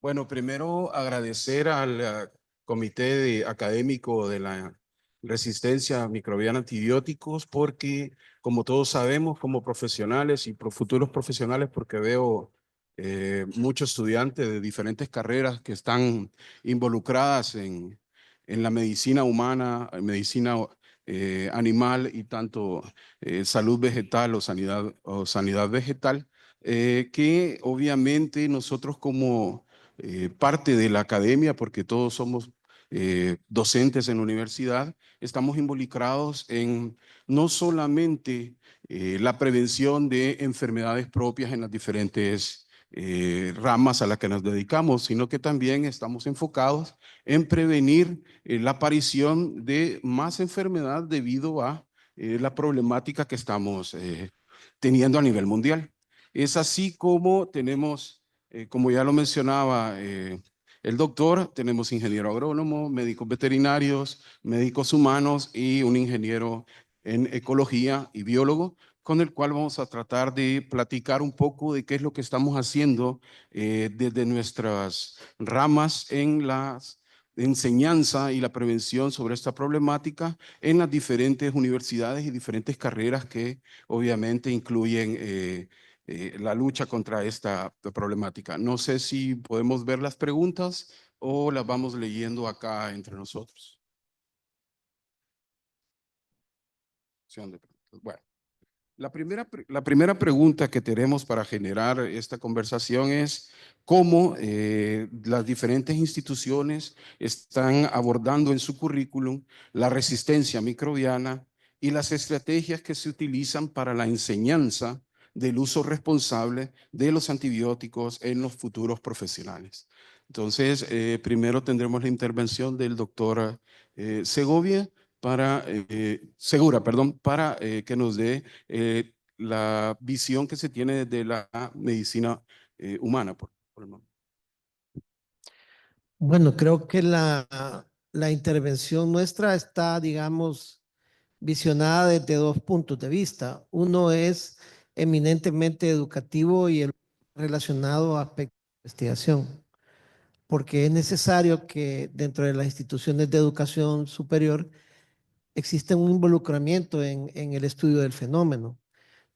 Bueno, primero agradecer al académico de la resistencia microbiana a antibióticos, porque como todos sabemos, como profesionales y futuros profesionales, porque veo muchos estudiantes de diferentes carreras que están involucradas en la medicina humana, medicina animal y tanto salud vegetal o sanidad vegetal, que obviamente nosotros como parte de la academia, porque todos somos docentes en la universidad, estamos involucrados en no solamente la prevención de enfermedades propias en las diferentes ramas a las que nos dedicamos, sino que también estamos enfocados en prevenir la aparición de más enfermedad debido a la problemática que estamos teniendo a nivel mundial. Es así como tenemos como ya lo mencionaba el doctor, tenemos ingeniero agrónomo, médicos veterinarios, médicos humanos y un ingeniero en ecología y biólogo, con el cual vamos a tratar de platicar un poco de qué es lo que estamos haciendo desde nuestras ramas en la enseñanza y la prevención sobre esta problemática en las diferentes universidades y diferentes carreras que obviamente incluyen la lucha contra esta problemática. No sé si podemos ver las preguntas o las vamos leyendo acá entre nosotros. Bueno, la primera pregunta que tenemos para generar esta conversación es cómo las diferentes instituciones están abordando en su currículum la resistencia microbiana y las estrategias que se utilizan para la enseñanza del uso responsable de los antibióticos en los futuros profesionales. Entonces, primero tendremos la intervención del doctor Segovia Segura, perdón, para que nos dé la visión que se tiene de la medicina humana. Por el momento. Bueno, creo que la intervención nuestra está, digamos, visionada desde dos puntos de vista. Uno es eminentemente educativo y el relacionado a aspectos de investigación, porque es necesario que dentro de las instituciones de educación superior existe un involucramiento en el estudio del fenómeno.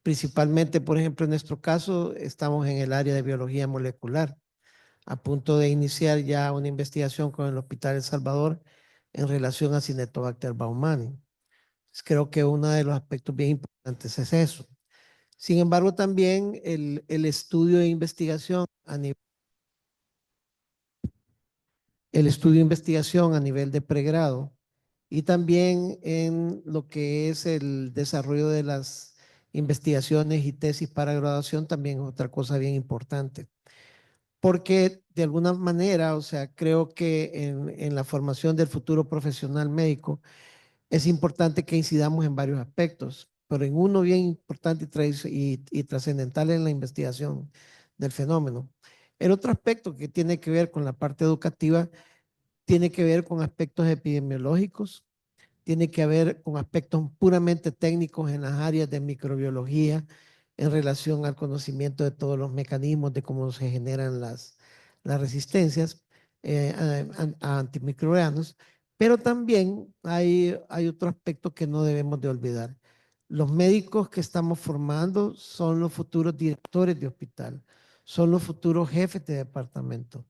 Principalmente, por ejemplo, en nuestro caso, estamos en el área de biología molecular, a punto de iniciar ya una investigación con el Hospital El Salvador en relación a Cinetobacter baumannii. Creo que uno de los aspectos bien importantes es eso. Sin embargo, también el estudio e investigación a nivel, el estudio e investigación a nivel de pregrado y también en lo que es el desarrollo de las investigaciones y tesis para graduación también es otra cosa bien importante. Porque de alguna manera, o sea, creo que en la formación del futuro profesional médico es importante que incidamos en varios aspectos, pero en uno bien importante y trascendental en la investigación del fenómeno. El otro aspecto que tiene que ver con la parte educativa tiene que ver con aspectos epidemiológicos, tiene que ver con aspectos puramente técnicos en las áreas de microbiología en relación al conocimiento de todos los mecanismos de cómo se generan las resistencias a antimicrobianos, pero también hay otro aspecto que no debemos de olvidar. Los médicos que estamos formando son los futuros directores de hospital, son los futuros jefes de departamento.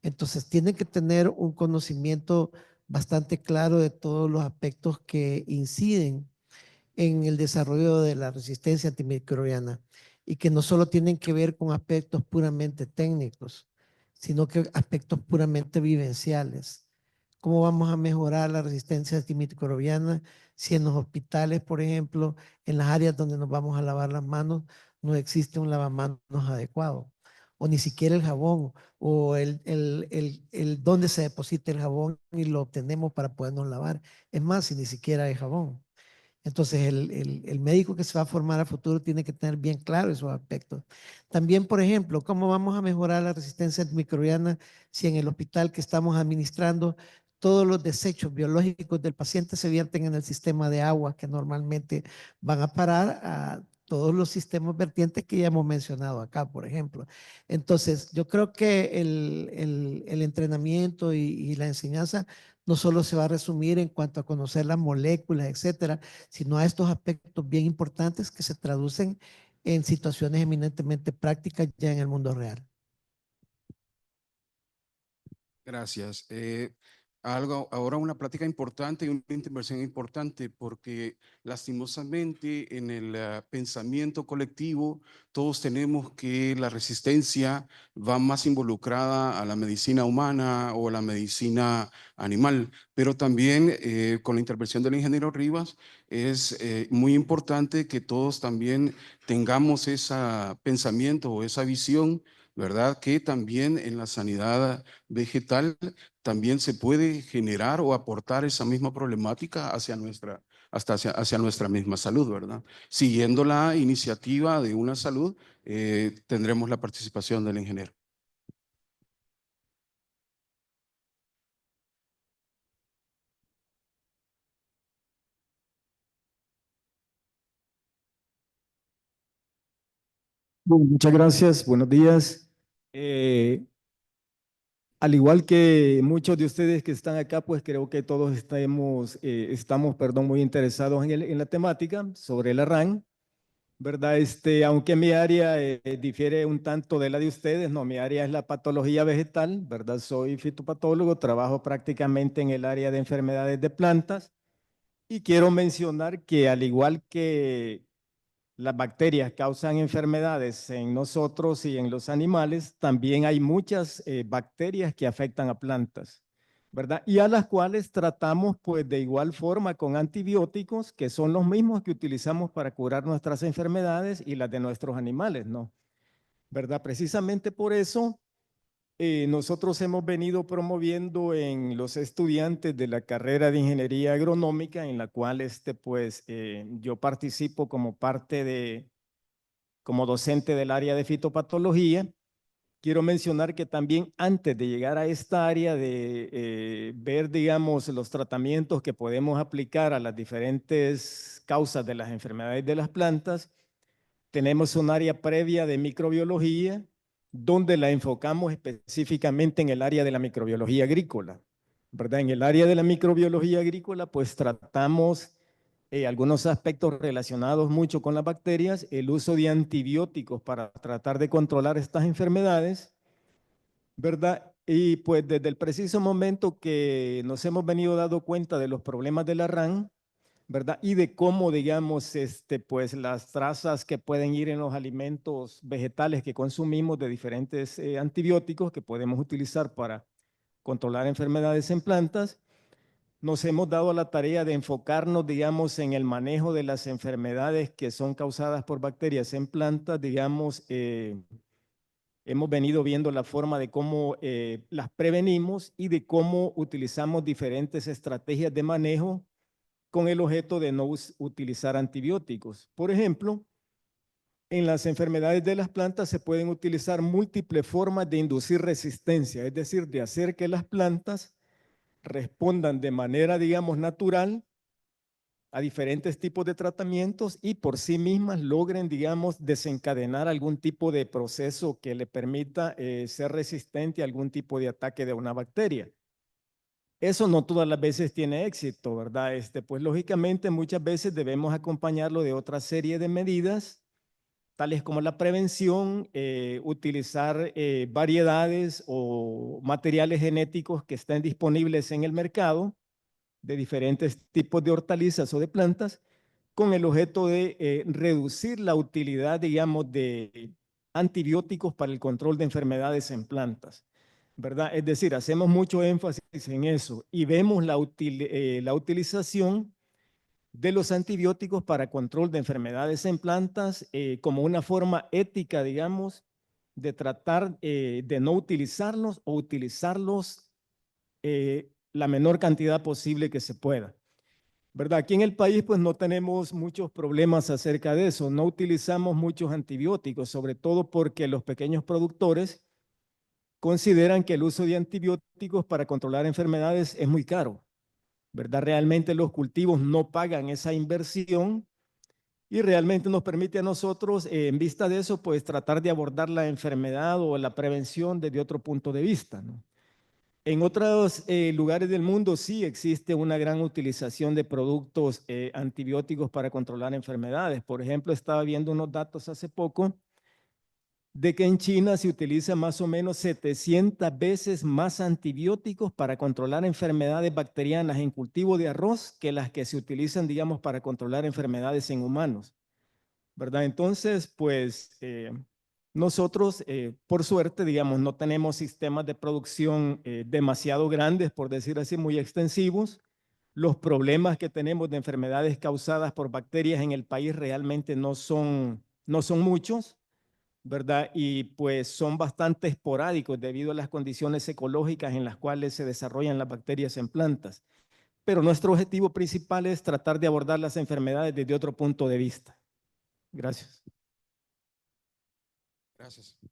Entonces, tienen que tener un conocimiento bastante claro de todos los aspectos que inciden en el desarrollo de la resistencia antimicrobiana y que no solo tienen que ver con aspectos puramente técnicos, sino que aspectos puramente vivenciales. ¿Cómo vamos a mejorar la resistencia antimicrobiana si en los hospitales, por ejemplo, en las áreas donde nos vamos a lavar las manos, no existe un lavamanos adecuado? O ni siquiera el jabón, o el dónde se deposita el jabón y lo obtenemos para podernos lavar. Es más, si ni siquiera hay jabón. Entonces, el médico que se va a formar a futuro tiene que tener bien claro esos aspectos. También, por ejemplo, ¿cómo vamos a mejorar la resistencia antimicrobiana si en el hospital que estamos administrando todos los desechos biológicos del paciente se vierten en el sistema de agua que normalmente van a parar a todos los sistemas vertientes que ya hemos mencionado acá, por ejemplo. Entonces, yo creo que el entrenamiento y la enseñanza no solo se va a resumir en cuanto a conocer las moléculas, etcétera, sino a estos aspectos bien importantes que se traducen en situaciones eminentemente prácticas ya en el mundo real. Gracias. Ahora una plática importante y una intervención importante porque lastimosamente en el pensamiento colectivo todos tenemos que la resistencia va más involucrada a la medicina humana o a la medicina animal, pero también con la intervención del ingeniero Rivas es muy importante que todos también tengamos ese pensamiento o esa visión, ¿verdad? Que también en la sanidad vegetal también se puede generar o aportar esa misma problemática hacia nuestra misma salud, ¿verdad? Siguiendo la iniciativa de una salud, tendremos la participación del ingeniero. Bueno, muchas gracias, buenos días. Al igual que muchos de ustedes que están acá, pues creo que todos estamos, perdón, muy interesados en la temática sobre la RAN, ¿verdad? Aunque mi área difiere un tanto de la de ustedes, no, mi área es la patología vegetal, ¿verdad? Soy fitopatólogo, trabajo prácticamente en el área de enfermedades de plantas y quiero mencionar que al igual que las bacterias causan enfermedades en nosotros y en los animales, también hay muchas bacterias que afectan a plantas, ¿verdad? Y a las cuales tratamos pues de igual forma con antibióticos, que son los mismos que utilizamos para curar nuestras enfermedades y las de nuestros animales, ¿no? ¿Verdad? Precisamente por eso nosotros hemos venido promoviendo en los estudiantes de la carrera de ingeniería agronómica, en la cual yo participo como como docente del área de fitopatología. Quiero mencionar que también antes de llegar a esta área de ver, digamos, los tratamientos que podemos aplicar a las diferentes causas de las enfermedades de las plantas, tenemos un área previa de microbiología, donde la enfocamos específicamente en el área de la microbiología agrícola, ¿verdad? En el área de la microbiología agrícola, pues tratamos algunos aspectos relacionados mucho con las bacterias, el uso de antibióticos para tratar de controlar estas enfermedades, ¿verdad? Y pues desde el preciso momento que nos hemos venido dando cuenta de los problemas de la RAN, ¿verdad? Y de cómo, digamos, pues las trazas que pueden ir en los alimentos vegetales que consumimos de diferentes antibióticos que podemos utilizar para controlar enfermedades en plantas, nos hemos dado la tarea de enfocarnos, digamos, en el manejo de las enfermedades que son causadas por bacterias en plantas, digamos, hemos venido viendo la forma de cómo las prevenimos y de cómo utilizamos diferentes estrategias de manejo con el objeto de no utilizar antibióticos. Por ejemplo, en las enfermedades de las plantas se pueden utilizar múltiples formas de inducir resistencia, es decir, de hacer que las plantas respondan de manera, digamos, natural a diferentes tipos de tratamientos y por sí mismas logren, digamos, desencadenar algún tipo de proceso que le permita ser resistente a algún tipo de ataque de una bacteria. Eso no todas las veces tiene éxito, ¿verdad? Pues lógicamente muchas veces debemos acompañarlo de otra serie de medidas, tales como la prevención, utilizar variedades o materiales genéticos que estén disponibles en el mercado de diferentes tipos de hortalizas o de plantas, con el objeto de reducir la utilidad, digamos, de antibióticos para el control de enfermedades en plantas, ¿verdad? Es decir, hacemos mucho énfasis en eso y vemos la utilización de los antibióticos para control de enfermedades en plantas como una forma ética, digamos, de tratar de no utilizarlos o utilizarlos la menor cantidad posible que se pueda. ¿Verdad? Aquí en el país pues no tenemos muchos problemas acerca de eso, no utilizamos muchos antibióticos, sobre todo porque los pequeños productores consideran que el uso de antibióticos para controlar enfermedades es muy caro, ¿verdad? Realmente los cultivos no pagan esa inversión y realmente nos permite a nosotros, en vista de eso, pues tratar de abordar la enfermedad o la prevención desde otro punto de vista, ¿no? En otros lugares del mundo sí existe una gran utilización de productos antibióticos para controlar enfermedades. Por ejemplo, estaba viendo unos datos hace poco de que en China se utiliza más o menos 700 veces más antibióticos para controlar enfermedades bacterianas en cultivo de arroz que las que se utilizan, digamos, para controlar enfermedades en humanos, ¿verdad? Entonces, pues nosotros, por suerte, digamos, no tenemos sistemas de producción demasiado grandes, por decir así, muy extensivos. Los problemas que tenemos de enfermedades causadas por bacterias en el país realmente no son muchos, ¿verdad? Y pues son bastante esporádicos debido a las condiciones ecológicas en las cuales se desarrollan las bacterias en plantas. Pero nuestro objetivo principal es tratar de abordar las enfermedades desde otro punto de vista. Gracias.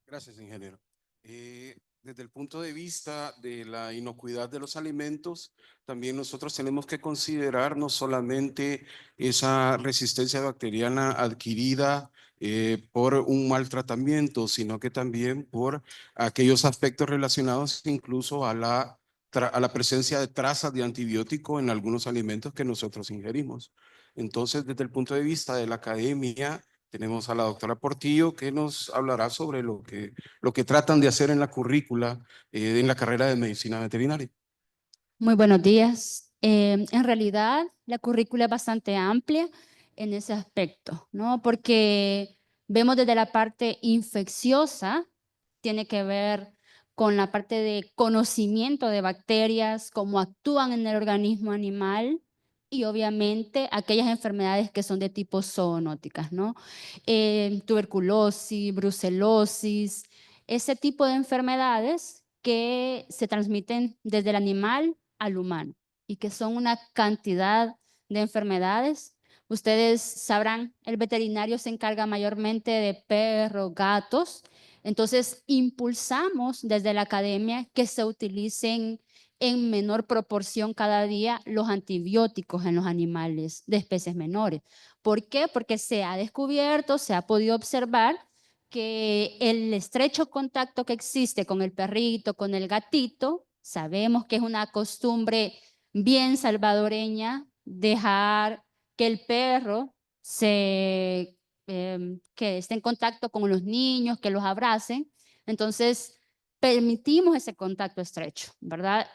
Gracias, ingeniero. Desde el punto de vista de la inocuidad de los alimentos, también nosotros tenemos que considerar no solamente esa resistencia bacteriana adquirida por un mal tratamiento, sino que también por aquellos aspectos relacionados incluso a la presencia de trazas de antibiótico en algunos alimentos que nosotros ingerimos. Entonces, desde el punto de vista de la academia, tenemos a la doctora Portillo que nos hablará sobre lo que tratan de hacer en la currícula en la carrera de medicina veterinaria. Muy buenos días. En realidad, la currícula es bastante amplia en ese aspecto, ¿no? Porque vemos desde la parte infecciosa, tiene que ver con la parte de conocimiento de bacterias, cómo actúan en el organismo animal y obviamente aquellas enfermedades que son de tipo zoonóticas, ¿no? Tuberculosis, brucelosis, ese tipo de enfermedades que se transmiten desde el animal al humano y que son una cantidad de enfermedades. Ustedes sabrán, el veterinario se encarga mayormente de perros, gatos. Entonces, impulsamos desde la academia que se utilicen en menor proporción cada día los antibióticos en los animales de especies menores. ¿Por qué? Porque se ha descubierto, se ha podido observar que el estrecho contacto que existe con el perrito, con el gatito, sabemos que es una costumbre bien salvadoreña dejar que el perro que esté en contacto con los niños, que los abracen. Entonces, permitimos ese contacto estrecho, ¿verdad?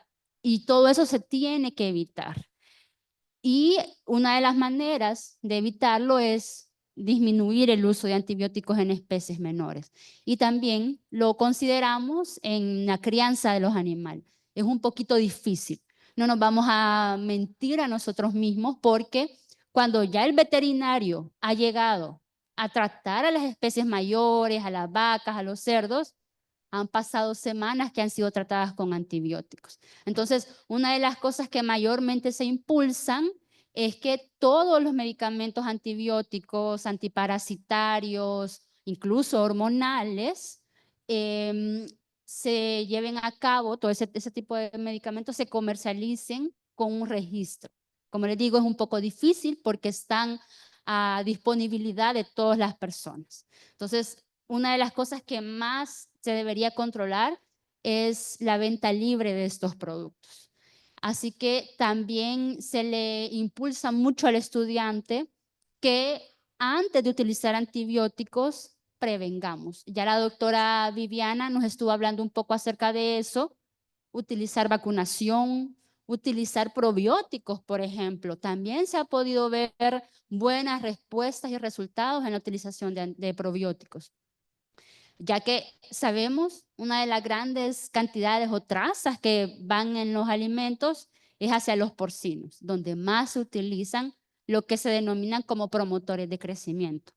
Y todo eso se tiene que evitar. Y una de las maneras de evitarlo es disminuir el uso de antibióticos en especies menores. Y también lo consideramos en la crianza de los animales. Es un poquito difícil. No nos vamos a mentir a nosotros mismos porque cuando ya el veterinario ha llegado a tratar a las especies mayores, a las vacas, a los cerdos, han pasado semanas que han sido tratadas con antibióticos. Entonces, una de las cosas que mayormente se impulsan es que todos los medicamentos antibióticos, antiparasitarios, incluso hormonales, se lleven a cabo, todo ese tipo de medicamentos se comercialicen con un registro. Como les digo, es un poco difícil porque están a disponibilidad de todas las personas. Entonces, una de las cosas que más se debería controlar es la venta libre de estos productos. Así que también se le impulsa mucho al estudiante que antes de utilizar antibióticos, prevengamos. Ya la doctora Viviana nos estuvo hablando un poco acerca de eso, utilizar vacunación, utilizar probióticos, por ejemplo. También se ha podido ver buenas respuestas y resultados en la utilización de probióticos, ya que sabemos una de las grandes cantidades o trazas que van en los alimentos es hacia los porcinos, donde más se utilizan lo que se denominan como promotores de crecimiento.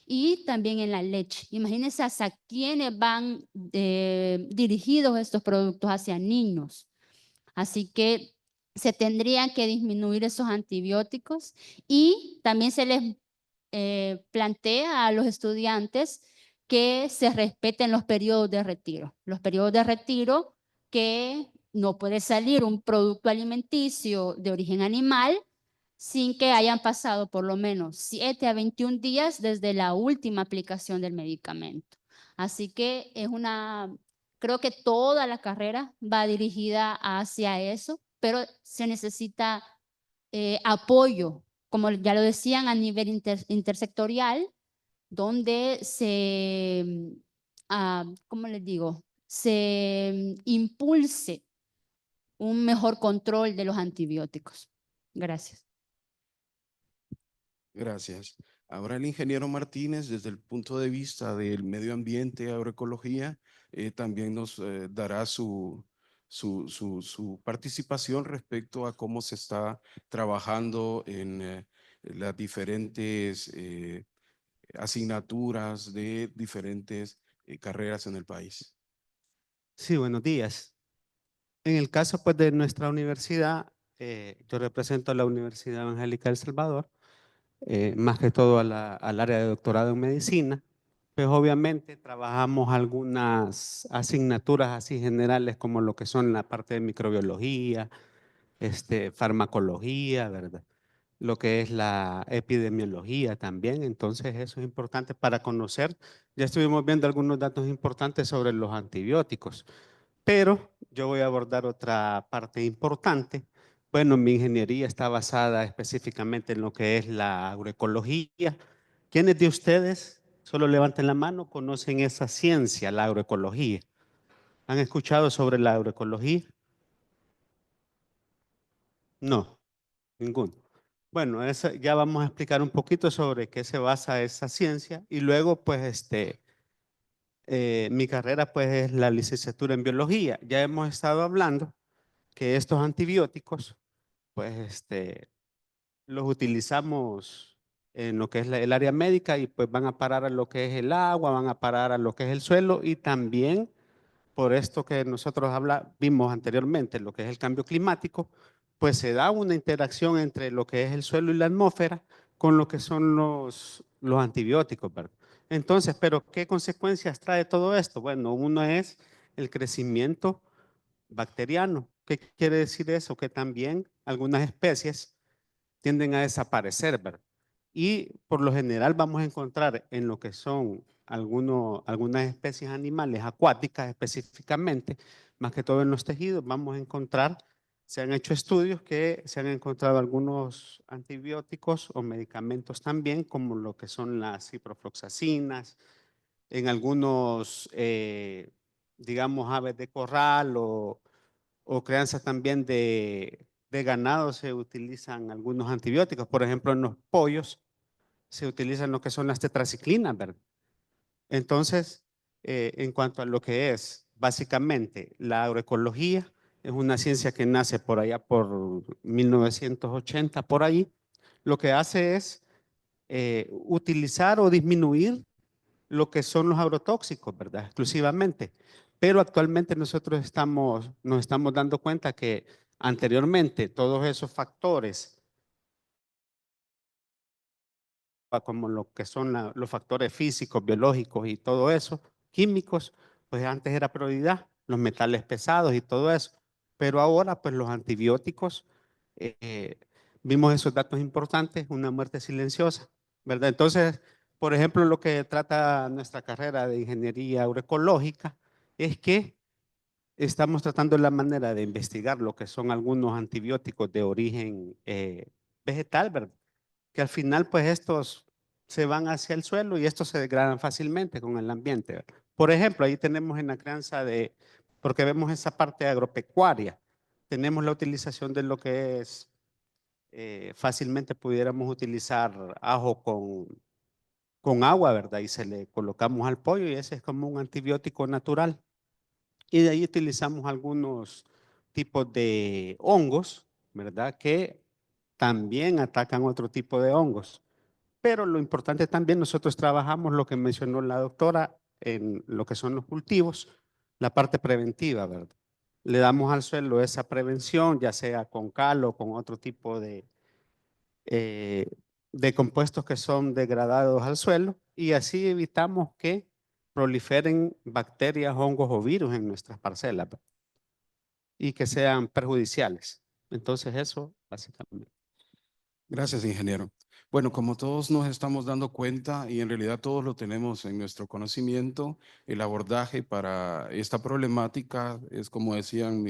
Y también en la leche. Imagínense hacia quiénes van dirigidos estos productos, hacia niños. Así que se tendrían que disminuir esos antibióticos y también se les plantea a los estudiantes que se respeten los periodos de retiro. Los periodos de retiro que no puede salir un producto alimenticio de origen animal sin que hayan pasado por lo menos 7 a 21 días desde la última aplicación del medicamento. Así que creo que toda la carrera va dirigida hacia eso, pero se necesita apoyo, como ya lo decían, a nivel intersectorial, donde ¿cómo les digo? Se impulse un mejor control de los antibióticos. Gracias. Gracias. Ahora el ingeniero Martínez, desde el punto de vista del medio ambiente, agroecología, también nos dará su participación respecto a cómo se está trabajando en las diferentes asignaturas de diferentes carreras en el país. Sí, buenos días. En el caso pues, de nuestra universidad, yo represento a la Universidad Evangélica de El Salvador, más que todo al área de doctorado en medicina. Pues obviamente trabajamos algunas asignaturas así generales como lo que son la parte de microbiología, farmacología, ¿verdad? Lo que es la epidemiología también. Entonces eso es importante para conocer. Ya estuvimos viendo algunos datos importantes sobre los antibióticos. Pero yo voy a abordar otra parte importante. Bueno, mi ingeniería está basada específicamente en lo que es la agroecología. ¿Quiénes de ustedes, solo levanten la mano, conocen esa ciencia, la agroecología? ¿Han escuchado sobre la agroecología? No, ninguno. Bueno, ya vamos a explicar un poquito sobre qué se basa esa ciencia y luego pues mi carrera pues es la licenciatura en biología. Ya hemos estado hablando que estos antibióticos, pues los utilizamos en lo que es el área médica y pues van a parar a lo que es el agua, van a parar a lo que es el suelo y también por esto que nosotros vimos anteriormente, lo que es el cambio climático, pues se da una interacción entre lo que es el suelo y la atmósfera con lo que son los antibióticos, ¿verdad? Entonces, ¿pero qué consecuencias trae todo esto? Bueno, uno es el crecimiento bacteriano. ¿Qué quiere decir eso? Que también algunas especies tienden a desaparecer, ¿verdad? Y por lo general vamos a encontrar en lo que son algunas especies animales acuáticas específicamente, más que todo en los tejidos, vamos a encontrar, se han hecho estudios que se han encontrado algunos antibióticos o medicamentos también, como lo que son las ciprofloxacinas, en algunos, digamos, aves de corral o crianza también de ganado se utilizan algunos antibióticos. Por ejemplo, en los pollos se utilizan lo que son las tetraciclinas, ¿verdad? Entonces, en cuanto a lo que es básicamente la agroecología, es una ciencia que nace por allá por 1980, por ahí. Lo que hace es utilizar o disminuir lo que son los agrotóxicos, ¿verdad? Exclusivamente. Pero actualmente nosotros nos estamos dando cuenta que anteriormente todos esos factores, como lo que son los factores físicos, biológicos y todo eso, químicos, pues antes era prioridad, los metales pesados y todo eso. Pero ahora, pues los antibióticos, eh, vimos esos datos importantes, una muerte silenciosa, ¿verdad? Entonces, por ejemplo, lo que trata nuestra carrera de ingeniería agroecológica es que estamos tratando la manera de investigar lo que son algunos antibióticos de origen vegetal, ¿verdad? Que al final pues estos se van hacia el suelo y estos se degradan fácilmente con el ambiente, ¿verdad? Por ejemplo, ahí tenemos en la crianza porque vemos esa parte agropecuaria, tenemos la utilización de lo que es, fácilmente pudiéramos utilizar ajo con agua, ¿verdad? Y se le colocamos al pollo y ese es como un antibiótico natural. Y de ahí utilizamos algunos tipos de hongos, ¿verdad? Que también atacan otro tipo de hongos. Pero lo importante también, nosotros trabajamos lo que mencionó la doctora en lo que son los cultivos, la parte preventiva, ¿verdad? Le damos al suelo esa prevención, ya sea con cal o con otro tipo eh, de compuestos que son degradados al suelo y así evitamos que proliferen bacterias, hongos o virus en nuestras parcelas, ¿verdad? Y que sean perjudiciales. Entonces eso, básicamente. Gracias, ingeniero. Bueno, como todos nos estamos dando cuenta y en realidad todos lo tenemos en nuestro conocimiento, el abordaje para esta problemática es, como decían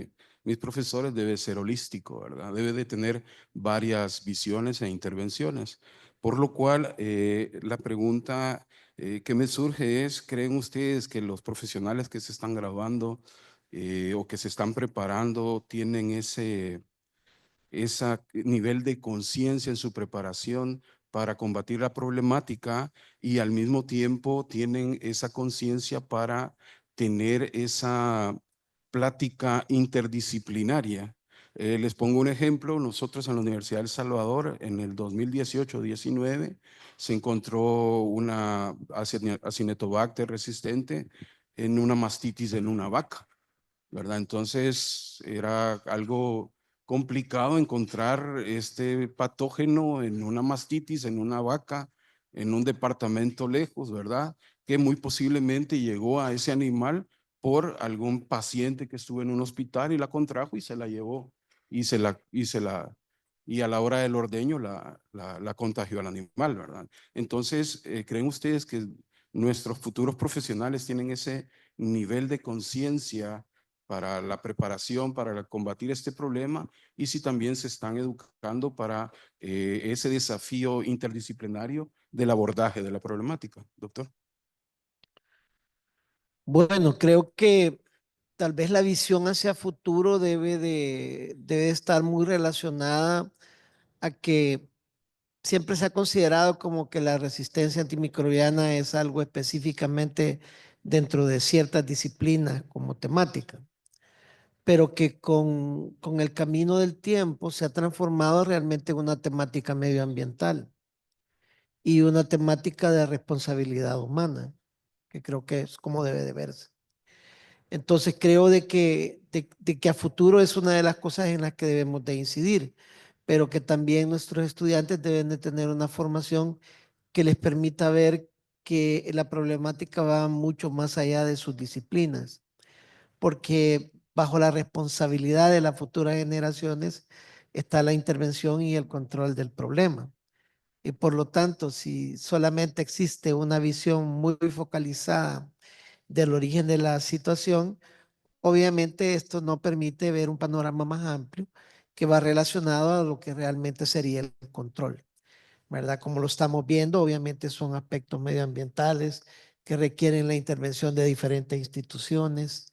mis profesores, debe ser holístico, ¿verdad? Debe de tener varias visiones e intervenciones. Por lo cual, la pregunta que me surge es, ¿creen ustedes que los profesionales que se están graduando o que se están preparando tienen ese nivel de conciencia en su preparación para combatir la problemática y al mismo tiempo tienen esa conciencia para tener esa plática interdisciplinaria? Les pongo un ejemplo. Nosotros en la Universidad de El Salvador, en el 2018-19, se encontró una Acinetobacter resistente en una mastitis en una vaca, ¿verdad? Entonces era algo complicado encontrar este patógeno en una mastitis, en una vaca, en un departamento lejos, ¿verdad? Que muy posiblemente llegó a ese animal por algún paciente que estuvo en un hospital y la contrajo y se la llevó y a la hora del ordeño la contagió al animal, ¿verdad? Entonces, ¿creen ustedes que nuestros futuros profesionales tienen ese nivel de conciencia para la preparación, para combatir este problema, y si también se están educando para ese desafío interdisciplinario del abordaje de la problemática, doctor? Bueno, creo que tal vez la visión hacia futuro debe estar muy relacionada a que siempre se ha considerado como que la resistencia antimicrobiana es algo específicamente dentro de ciertas disciplinas como temática, pero que con el camino del tiempo se ha transformado realmente en una temática medioambiental y una temática de responsabilidad humana, que creo que es como debe de verse. Entonces creo de que a futuro es una de las cosas en las que debemos de incidir, pero que también nuestros estudiantes deben de tener una formación que les permita ver que la problemática va mucho más allá de sus disciplinas, porque bajo la responsabilidad de las futuras generaciones está la intervención y el control del problema. Y por lo tanto, si solamente existe una visión muy focalizada del origen de la situación, obviamente esto no permite ver un panorama más amplio que va relacionado a lo que realmente sería el control, ¿verdad? Como lo estamos viendo, obviamente son aspectos medioambientales que requieren la intervención de diferentes instituciones.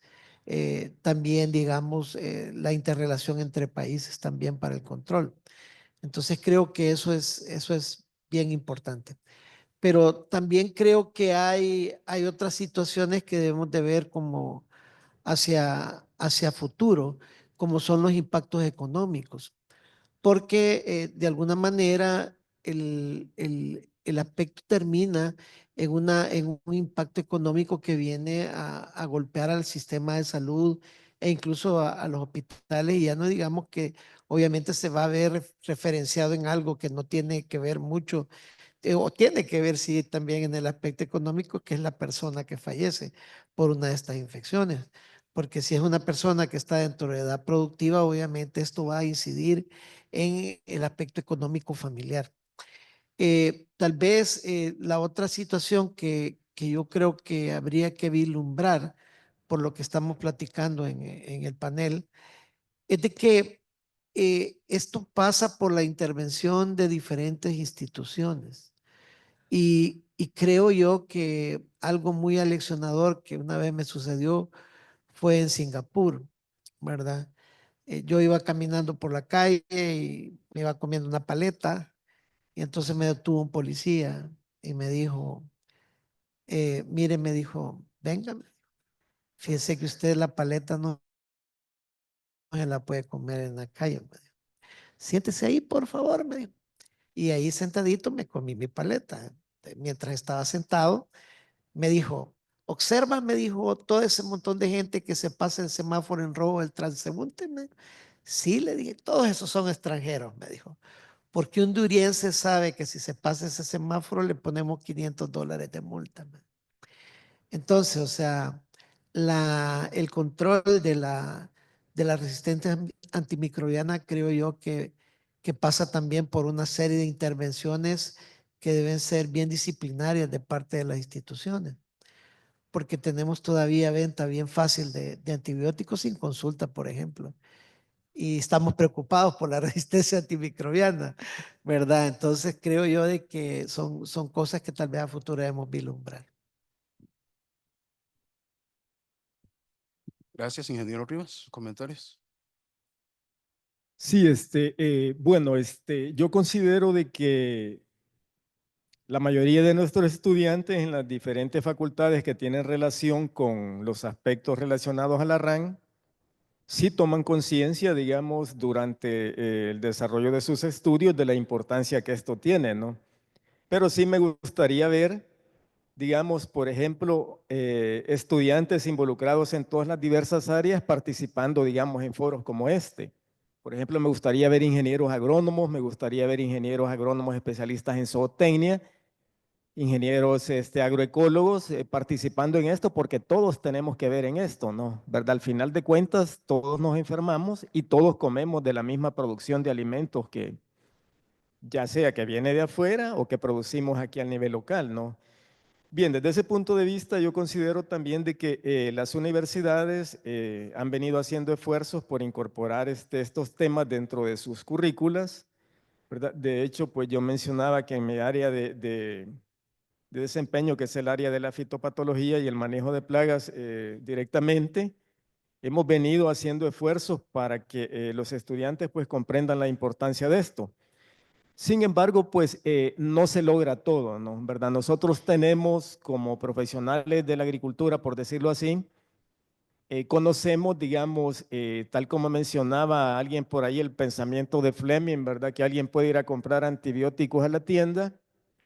También, digamos, la interrelación entre países también para el control. Entonces creo que eso es bien importante. Pero también creo que hay otras situaciones que debemos de ver como hacia futuro, como son los impactos económicos, porque de alguna manera el aspecto termina en un impacto económico que viene a golpear al sistema de salud e incluso a los hospitales, y ya no digamos que obviamente se va a ver referenciado en algo que no tiene que ver mucho o tiene que ver, sí, también en el aspecto económico, que es la persona que fallece por una de estas infecciones. Porque si es una persona que está dentro de edad productiva, obviamente esto va a incidir en el aspecto económico familiar. Tal vez la otra situación que yo creo que habría que vislumbrar por lo que estamos platicando en el panel es de que esto pasa por la intervención de diferentes instituciones. Y creo yo que algo muy aleccionador que una vez me sucedió fue en Singapur, ¿verdad? Yo iba caminando por la calle y me iba comiendo una paleta y entonces me detuvo un policía y me dijo, mire, me dijo, venga, fíjese que usted la paleta no se la puede comer en la calle, me dijo. Siéntese ahí, por favor, me dijo. Y ahí sentadito me comí mi paleta. Mientras estaba sentado, me dijo, observa, me dijo, todo ese montón de gente que se pasa el semáforo en rojo, el transeúnte. Sí, le dije, todos esos son extranjeros, me dijo. Porque un duriense sabe que si se pasa ese semáforo le ponemos $500 de multa. Entonces, o sea, el control de la resistencia antimicrobiana creo yo que que pasa también por una serie de intervenciones que deben ser bien disciplinarias de parte de las instituciones, porque tenemos todavía venta bien fácil de antibióticos sin consulta, por ejemplo, y estamos preocupados por la resistencia antimicrobiana, ¿verdad? Entonces creo yo de que son cosas que tal vez a futuro debemos vislumbrar. Gracias, ingeniero Rivas. ¿Comentarios? Sí, bueno, yo considero de que la mayoría de nuestros estudiantes en las diferentes facultades que tienen relación con los aspectos relacionados a la RAN, sí toman conciencia, digamos, durante el desarrollo de sus estudios de la importancia que esto tiene, ¿no? Pero sí me gustaría ver, digamos, por ejemplo, estudiantes involucrados en todas las diversas áreas participando, digamos, en foros como este. Por ejemplo, me gustaría ver ingenieros agrónomos, me gustaría ver ingenieros agrónomos especialistas en zootecnia, ingenieros agroecólogos participando en esto, porque todos tenemos que ver en esto, ¿no? ¿Verdad? Al final de cuentas, todos nos enfermamos y todos comemos de la misma producción de alimentos que ya sea que viene de afuera o que producimos aquí a nivel local, ¿no? Bien, desde ese punto de vista yo considero también de que las universidades han venido haciendo esfuerzos por incorporar estos temas dentro de sus currículas, ¿verdad? De hecho, pues yo mencionaba que en mi área de desempeño, que es el área de la fitopatología y el manejo de plagas directamente, hemos venido haciendo esfuerzos para que los estudiantes pues comprendan la importancia de esto. Sin embargo, pues no se logra todo, ¿no? ¿Verdad? Nosotros tenemos como profesionales de la agricultura, por decirlo así, conocemos, digamos, tal como mencionaba alguien por ahí, el pensamiento de Fleming, ¿verdad? Que alguien puede ir a comprar antibióticos a la tienda.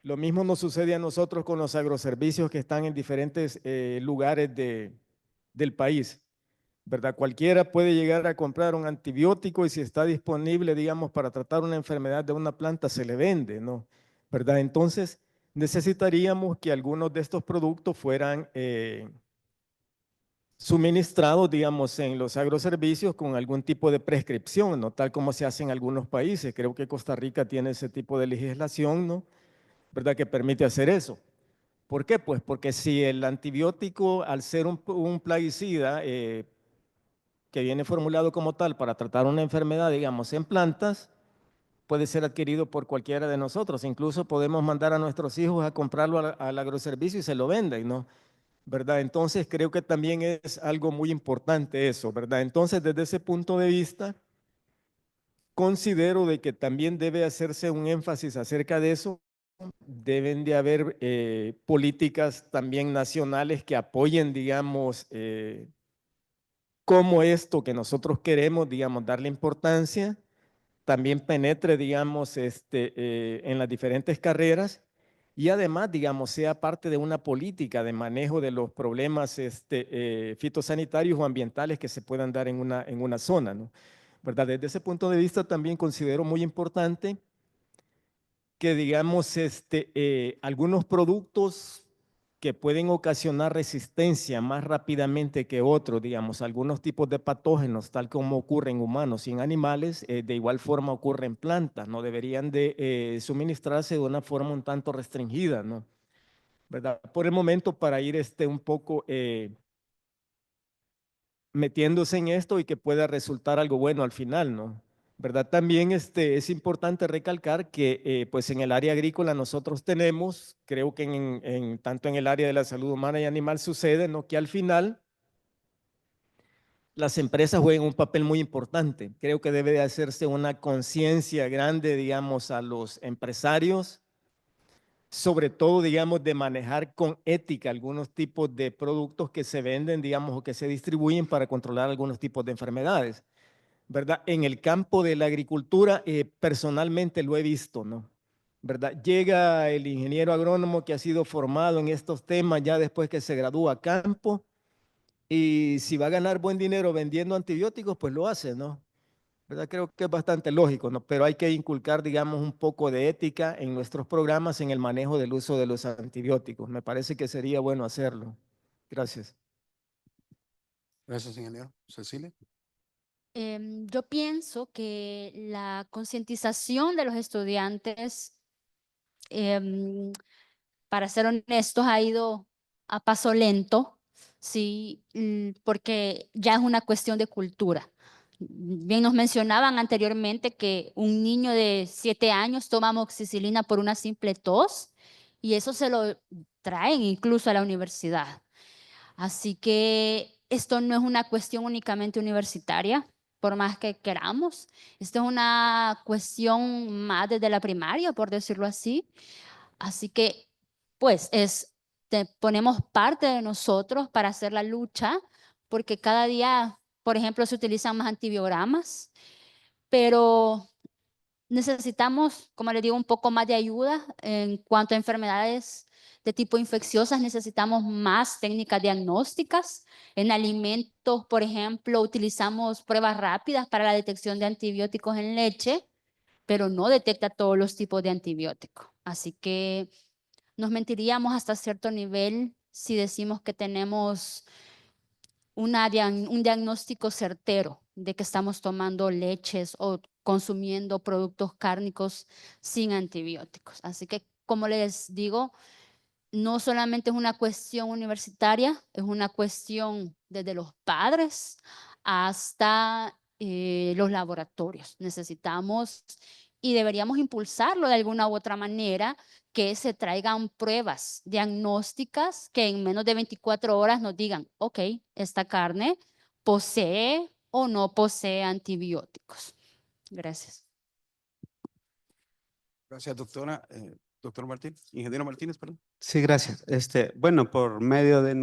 Lo mismo nos sucede a nosotros con los agroservicios que están en diferentes lugares del país, ¿verdad? Cualquiera puede llegar a comprar un antibiótico y si está disponible, digamos, para tratar una enfermedad de una planta, se le vende, ¿no? ¿Verdad? Entonces, necesitaríamos que algunos de estos productos fueran suministrados, digamos, en los agroservicios con algún tipo de prescripción, ¿no? Tal como se hace en algunos países. Creo que Costa Rica tiene ese tipo de legislación, ¿no? ¿Verdad? Que permite hacer eso. ¿Por qué? Pues porque si el antibiótico, al ser un plaguicida que viene formulado como tal para tratar una enfermedad, digamos, en plantas, puede ser adquirido por cualquiera de nosotros. Incluso podemos mandar a nuestros hijos a comprarlo al agroservicio y se lo venden, ¿no? ¿Verdad? Entonces creo que también es algo muy importante eso, ¿verdad? Entonces desde ese punto de vista, considero de que también debe hacerse un énfasis acerca de eso. Deben de haber políticas también nacionales que apoyen, digamos, cómo esto que nosotros queremos, digamos, darle importancia, también penetre, digamos, en las diferentes carreras y además, digamos, sea parte de una política de manejo de los problemas fitosanitarios o ambientales que se puedan dar en una zona, ¿no? ¿Verdad? Desde ese punto de vista también considero muy importante que, digamos, algunos productos que pueden ocasionar resistencia más rápidamente que otros, digamos, algunos tipos de patógenos, tal como ocurre en humanos y en animales, de igual forma ocurre en plantas, no deberían de suministrarse de una forma un tanto restringida, ¿no? ¿Verdad? Por el momento, para ir un poco metiéndose en esto y que pueda resultar algo bueno al final, ¿no? ¿Verdad? También es importante recalcar que pues en el área agrícola nosotros tenemos, creo que tanto en el área de la salud humana y animal sucede, ¿no? Que al final las empresas juegan un papel muy importante. Creo que debe de hacerse una conciencia grande, digamos, a los empresarios, sobre todo, digamos, de manejar con ética algunos tipos de productos que se venden, digamos, o que se distribuyen para controlar algunos tipos de enfermedades, ¿verdad? En el campo de la agricultura, personalmente lo he visto, ¿no? ¿Verdad? Llega el ingeniero agrónomo que ha sido formado en estos temas ya después que se gradúa a campo y si va a ganar buen dinero vendiendo antibióticos, pues lo hace, ¿no? ¿Verdad? Creo que es bastante lógico, ¿no? Pero hay que inculcar, digamos, un poco de ética en nuestros programas en el manejo del uso de los antibióticos. Me parece que sería bueno hacerlo. Gracias. Gracias, ingeniero. Cecilia. Yo pienso que la concientización de los estudiantes, em, para ser honestos, ha ido a paso lento, sí, porque ya es una cuestión de cultura. Bien nos mencionaban anteriormente que un niño de 7 años toma amoxicilina por una simple tos y eso se lo traen incluso a la universidad. Así que esto no es una cuestión únicamente universitaria, por más que queramos. Esto es una cuestión más desde la primaria, por decirlo así. Así que, pues, ponemos parte de nosotros para hacer la lucha, porque cada día, por ejemplo, se utilizan más antibiogramas, pero necesitamos, como les digo, un poco más de ayuda en cuanto a enfermedades de tipo infecciosas. Necesitamos más técnicas diagnósticas. En alimentos, por ejemplo, utilizamos pruebas rápidas para la detección de antibióticos en leche, pero no detecta todos los tipos de antibióticos. Así que nos mentiríamos hasta cierto nivel si decimos que tenemos un diagnóstico certero de que estamos tomando leches o consumiendo productos cárnicos sin antibióticos. Así que, como les digo, no solamente es una cuestión universitaria, es una cuestión desde los padres hasta los laboratorios. Necesitamos y deberíamos impulsarlo de alguna u otra manera, que se traigan pruebas diagnósticas que en menos de 24 horas nos digan, ok, esta carne posee o no posee antibióticos. Gracias. Gracias, doctora. Doctor Martínez, ingeniero Martínez, perdón. Sí, gracias. Bueno, por medio de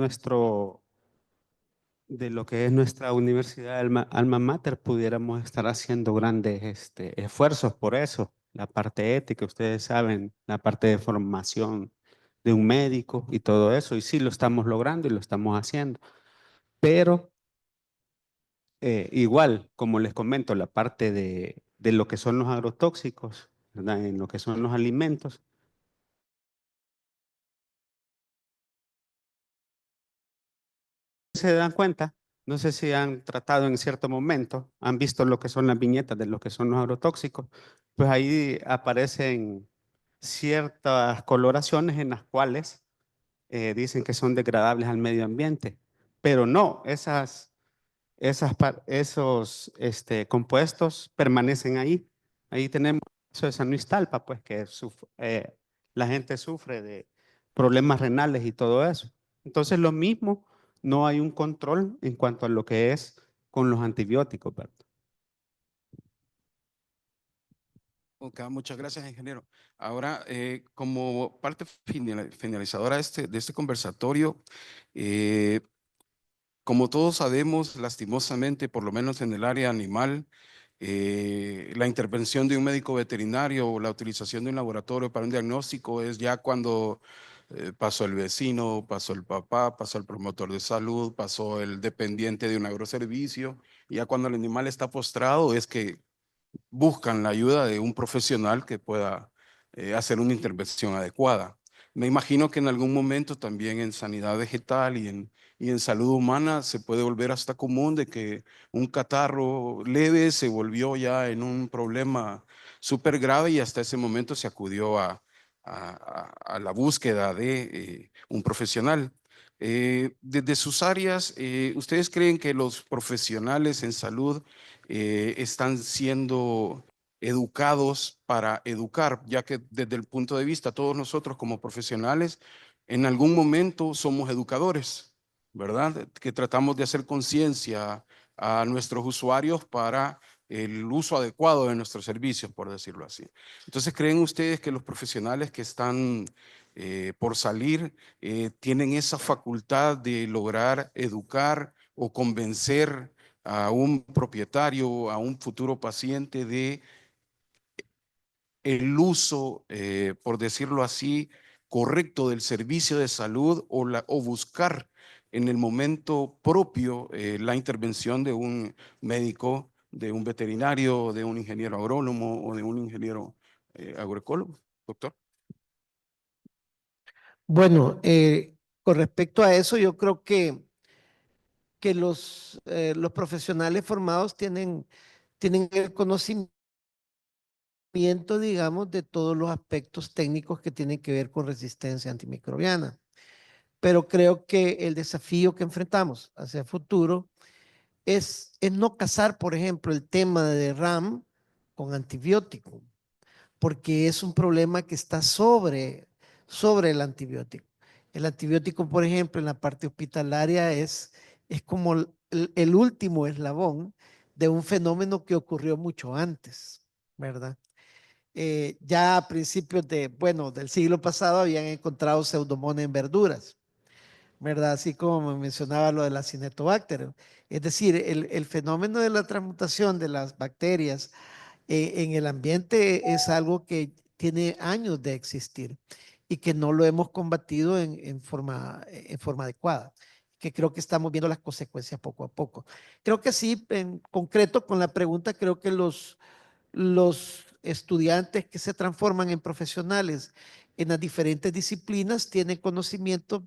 de lo que es nuestra universidad Alma Mater, pudiéramos estar haciendo grandes esfuerzos por eso. La parte ética, ustedes saben, la parte de formación de un médico y todo eso. Y sí, lo estamos logrando y lo estamos haciendo. Pero igual, como les comento, la parte de lo que son los agrotóxicos, ¿verdad? En lo que son los alimentos. ¿Se dan cuenta? No sé si han tratado en cierto momento, han visto lo que son las viñetas de lo que son los agrotóxicos, pues ahí aparecen ciertas coloraciones en las cuales dicen que son degradables al medio ambiente, pero no, esos compuestos permanecen ahí. Ahí tenemos eso de Sanoistalpa, pues que la gente sufre de problemas renales y todo eso. Entonces lo mismo, no hay un control en cuanto a lo que es con los antibióticos, ¿verdad? Ok, muchas gracias, ingeniero. Ahora, como parte finalizadora de este conversatorio, eh, como todos sabemos, lastimosamente, por lo menos en el área animal, la intervención de un médico veterinario o la utilización de un laboratorio para un diagnóstico es ya cuando pasó el vecino, pasó el papá, pasó el promotor de salud, pasó el dependiente de un agroservicio, y ya cuando el animal está postrado es que buscan la ayuda de un profesional que pueda hacer una intervención adecuada. Me imagino que en algún momento también en sanidad vegetal y en salud humana se puede volver hasta común de que un catarro leve se volvió ya en un problema súper grave y hasta ese momento se acudió a la búsqueda de un profesional. Desde sus áreas, ¿ustedes creen que los profesionales en salud están siendo educados para educar, ya que desde el punto de vista todos nosotros como profesionales en algún momento somos educadores, ¿verdad? Que tratamos de hacer conciencia a nuestros usuarios para el uso adecuado de nuestros servicios, por decirlo así. Entonces, ¿creen ustedes que los profesionales que están por salir tienen esa facultad de lograr educar o convencer a un propietario, a un futuro paciente de el uso, por decirlo así, correcto del servicio de salud o buscar en el momento propio la intervención de un médico, de un veterinario, de un ingeniero agrónomo o de un ingeniero agroecólogo, doctor? Bueno, con respecto a eso, yo creo que que los profesionales formados tienen el conocimiento, digamos, de todos los aspectos técnicos que tienen que ver con resistencia antimicrobiana. Pero creo que el desafío que enfrentamos hacia el futuro es no casar, por ejemplo, el tema de RAM con antibiótico, porque es un problema que está sobre el antibiótico. El antibiótico, por ejemplo, en la parte hospitalaria es como el último eslabón de un fenómeno que ocurrió mucho antes, ¿verdad? Ya a principios del siglo pasado habían encontrado pseudomonas en verduras, ¿verdad? Así como me mencionaba lo de la Cinetobacter. Es decir, el fenómeno de la transmutación de las bacterias en el ambiente es algo que tiene años de existir y que no lo hemos combatido en forma adecuada, que creo que estamos viendo las consecuencias poco a poco. Creo que sí, en concreto con la pregunta, creo que los estudiantes que se transforman en profesionales en las diferentes disciplinas tienen conocimiento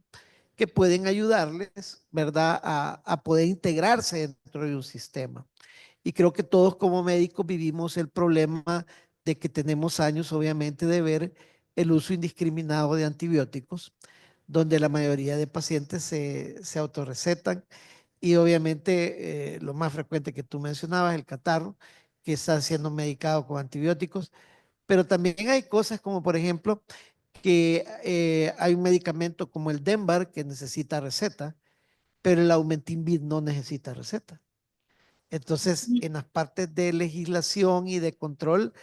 que pueden ayudarles, ¿verdad?, a poder integrarse dentro de un sistema. Y creo que todos como médicos vivimos el problema de que tenemos años, obviamente, de ver el uso indiscriminado de antibióticos, donde la mayoría de pacientes se autorrecetan y obviamente lo más frecuente que tú mencionabas, el catarro, que está siendo medicado con antibióticos, pero también hay cosas como, por ejemplo, que hay un medicamento como el Denbar que necesita receta, pero el Aumentin-Bid no necesita receta. Entonces, en las partes de legislación y de control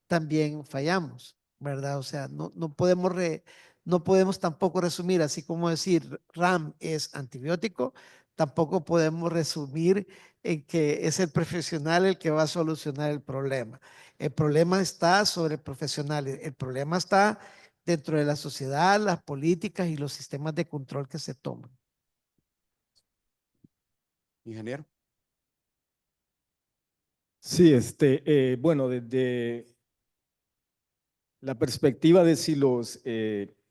también fallamos, ¿verdad? O sea, no podemos tampoco resumir, así como decir RAM es antibiótico, tampoco podemos resumir en que es el profesional el que va a solucionar el problema. El problema está sobre el profesional, el problema está dentro de la sociedad, las políticas y los sistemas de control que se toman. Ingeniero. Sí, bueno, desde la perspectiva de si los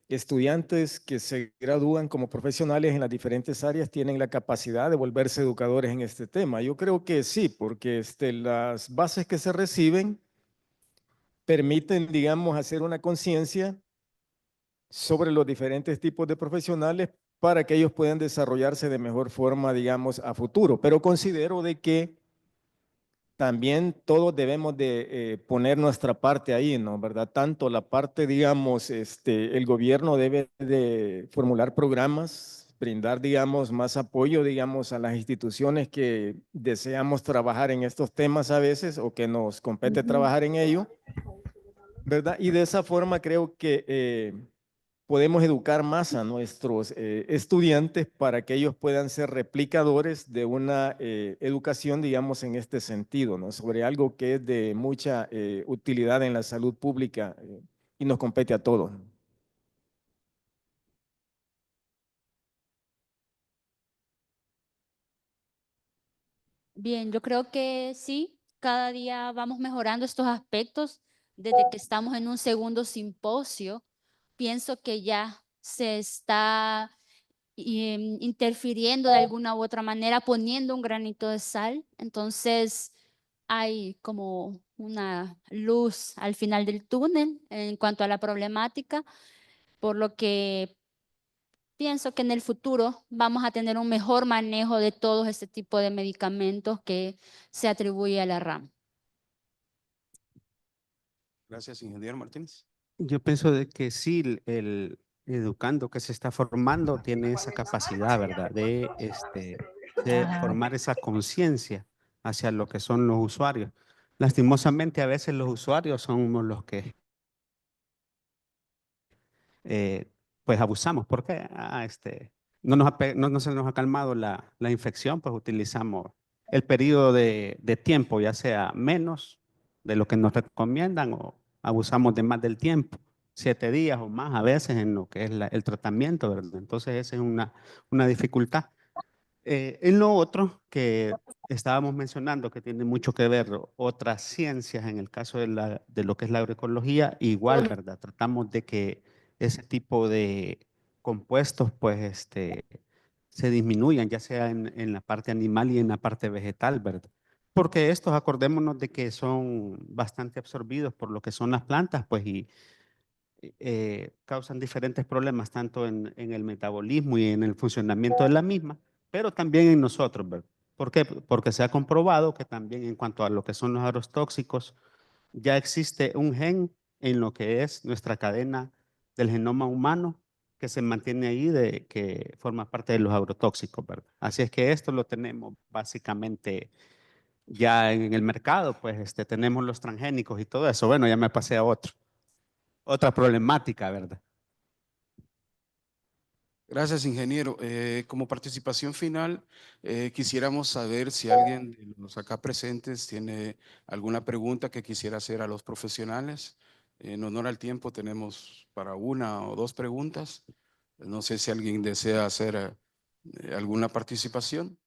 estudiantes que se gradúan como profesionales en las diferentes áreas tienen la capacidad de volverse educadores en este tema. Yo creo que sí, porque las bases que se reciben permiten, digamos, hacer una conciencia sobre los diferentes tipos de profesionales para que ellos puedan desarrollarse de mejor forma, digamos, a futuro. Pero considero de que también todos debemos de poner nuestra parte ahí, ¿no? ¿Verdad? Tanto la parte, digamos, el gobierno debe de formular programas, brindar, digamos, más apoyo, digamos, a las instituciones que deseamos trabajar en estos temas a veces o que nos compete trabajar en ello, ¿verdad? Y de esa forma creo que podemos educar más a nuestros estudiantes para que ellos puedan ser replicadores de una educación, digamos, en este sentido, ¿no? Sobre algo que es de mucha utilidad en la salud pública y nos compete a todos. Bien, yo creo que sí, cada día vamos mejorando estos aspectos. Desde que estamos en un segundo simposio, pienso que ya se está interfiriendo de alguna u otra manera, poniendo un granito de sal. Entonces, hay como una luz al final del túnel en cuanto a la problemática, por lo que pienso que en el futuro vamos a tener un mejor manejo de todo este tipo de medicamentos que se atribuye a la RAM. Gracias, ingeniero Martínez. Yo pienso de que sí, el educando que se está formando tiene esa capacidad, ¿verdad? De formar esa conciencia hacia lo que son los usuarios. Lastimosamente, a veces los usuarios somos los que pues abusamos. ¿Por qué? No se nos ha calmado la infección, pues utilizamos el periodo de tiempo, ya sea menos de lo que nos recomiendan o abusamos de más del tiempo, 7 días o más a veces en lo que es el tratamiento, ¿verdad? Entonces esa es una dificultad. En lo otro que estábamos mencionando, que tiene mucho que ver otras ciencias, en el caso de lo que es la agroecología, igual, ¿verdad? Tratamos de que ese tipo de compuestos, pues, se disminuyan, ya sea en la parte animal y en la parte vegetal, ¿verdad? Porque estos, acordémonos de que son bastante absorbidos por lo que son las plantas, pues, y causan diferentes problemas, tanto en el metabolismo y en el funcionamiento de la misma, pero también en nosotros, ¿verdad? ¿Por qué? Porque se ha comprobado que también en cuanto a lo que son los agrotóxicos, ya existe un gen en lo que es nuestra cadena del genoma humano que se mantiene ahí, que forma parte de los agrotóxicos, ¿verdad? Así es que esto lo tenemos básicamente ya en el mercado, pues tenemos los transgénicos y todo eso. Bueno, ya me pasé a otra problemática, ¿verdad? Gracias, ingeniero. Como participación final, quisiéramos saber si alguien de los acá presentes tiene alguna pregunta que quisiera hacer a los profesionales. En honor al tiempo, tenemos para una o dos preguntas. No sé si alguien desea hacer alguna participación.